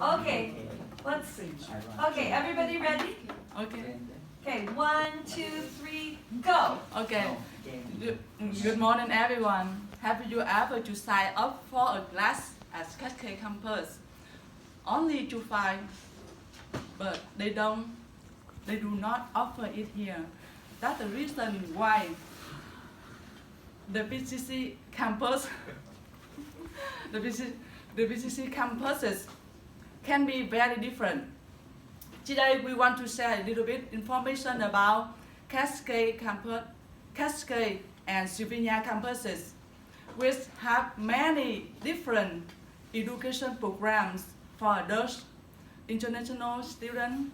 Okay, let's see. Okay, everybody ready? Okay. Okay, 1, 2, 3, go. Okay. Good morning, everyone. Have you ever to sign up for a class at Cascade campus? Only to find, but they do not offer it here. That's the reason why the BCC campus, the BCC campuses can be very different. Today we want to share a little bit information about Cascade campus, Cascade and Sylvania campuses, which have many different education programs for adults, international students,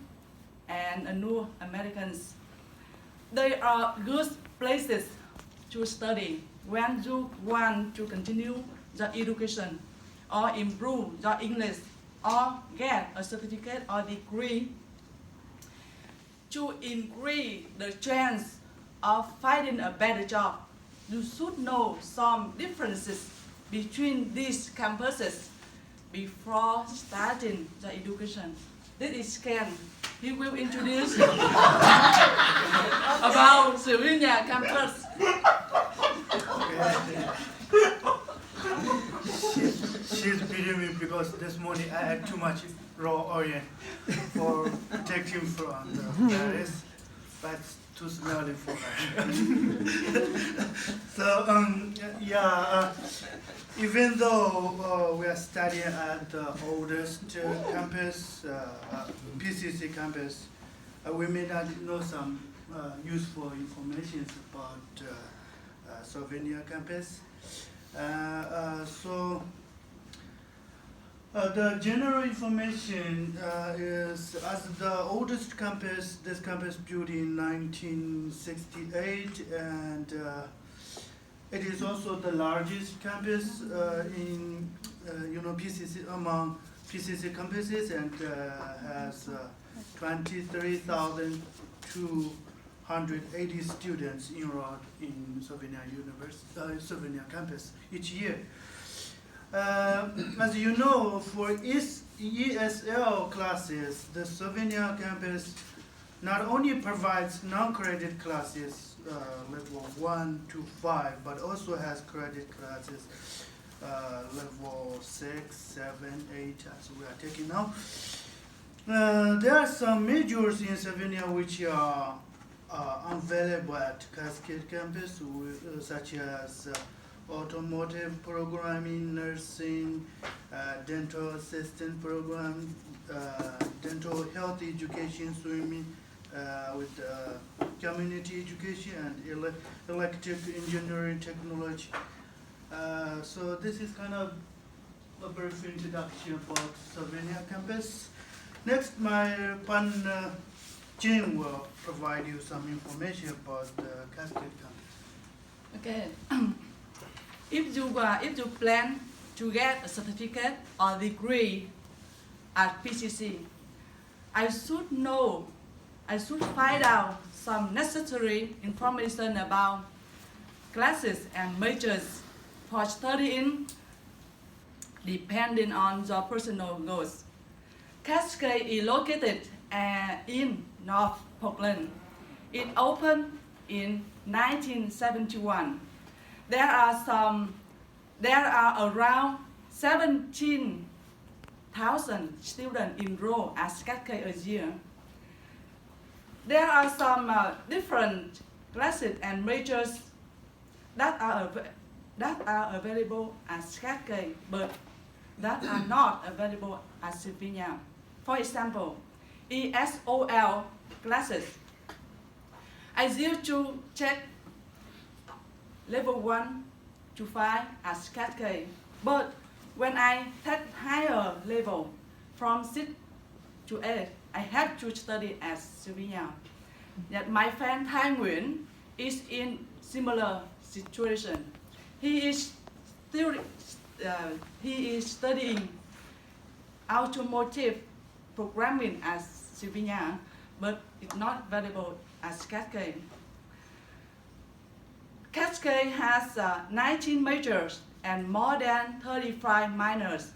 and new Americans. They are good places to study when you want to continue your education or improve your English or get a certificate or degree. To increase the chance of finding a better job, you should know some differences between these campuses before starting the education. This is Ken. He will introduce about Sylvania campus. She's beating me because this morning I had too much raw oil for protecting from the virus, but it's too smelly for her. So even though we are studying at the oldest campus, PCC campus, we may not know some useful information about Sylvania campus. The general information is, as the oldest campus, this campus built in 1968, and it is also the largest campus in PCC among PCC campuses, and has 23,280 students enrolled in Sylvania Sylvania campus each year. As you know, for ESL classes, the Sylvania campus not only provides non-credit classes level 1 to 5, but also has credit classes level 6, 7, 8, as we are taking now. There are some majors in Sylvania which are unavailable at Cascade campus, such as automotive programming, nursing, dental assistant program, dental health education, swimming, with community education, and electric engineering technology. So this is kind of a brief introduction about Sylvania campus. Next, my partner Jim will provide you some information about the Cascade campus. Okay. If you plan to get a certificate or degree at PCC, I should find out some necessary information about classes and majors for studying depending on your personal goals. Cascade is located in North Portland. It opened in 1971. There are around 17,000 students enrolled at Cascade a year. There are some different classes and majors that are available at Cascade, but that are not available at Sylvania. For example, ESOL classes. I used to check level 1 to 5 at Cascade, but when I take higher level from 6 to 8, I have to study at Sylvania. Yet my friend Tai Nguyen is in similar situation. He is studying automotive programming at Sylvania, but it's not available at Cascade. Cascade has 19 majors and more than 35 minors.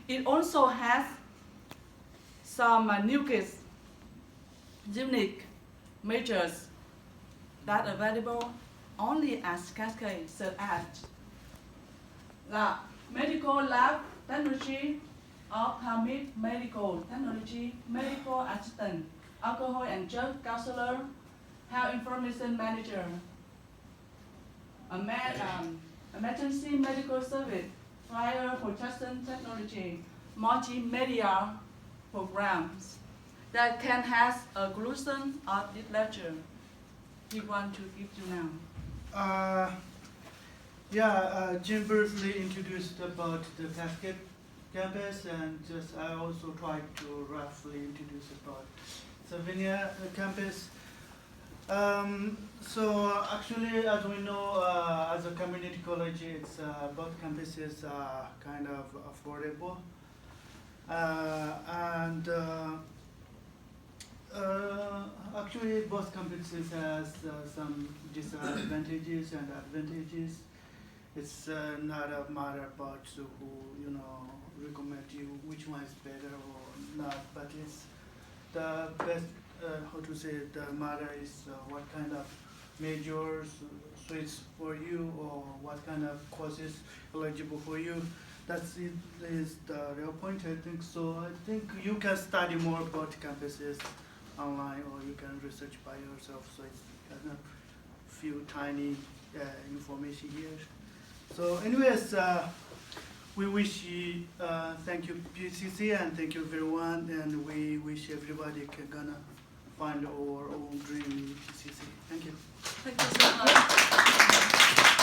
It also has some new kids, unique majors that are available only as Cascade, such as the medical lab technology, ophthalmic medical technology, medical assistant, alcohol and drug counselor, health information manager, emergency medical service, fire protection technology, multimedia programs that can have a gluten of this lecture. We want to give you now. Jim briefly introduced about the Cascade campus, and just I also tried to roughly introduce about Slovenia campus. So actually, as we know, as a community college, it's both campuses are kind of affordable, and actually both campuses has some disadvantages and advantages. It's not a matter about who recommend you which one is better or not, but it's the best. How to say it, the matter is what kind of majors suits for you, or what kind of courses eligible for you. That's it is the real point, I think. So I think you can study more about campuses online, or you can research by yourself. So it's kind of few tiny information here. So anyways, we wish you thank you PCC, and thank you everyone, and we wish everybody can gonna find our own dream in PCC. Thank you. Thank you so much.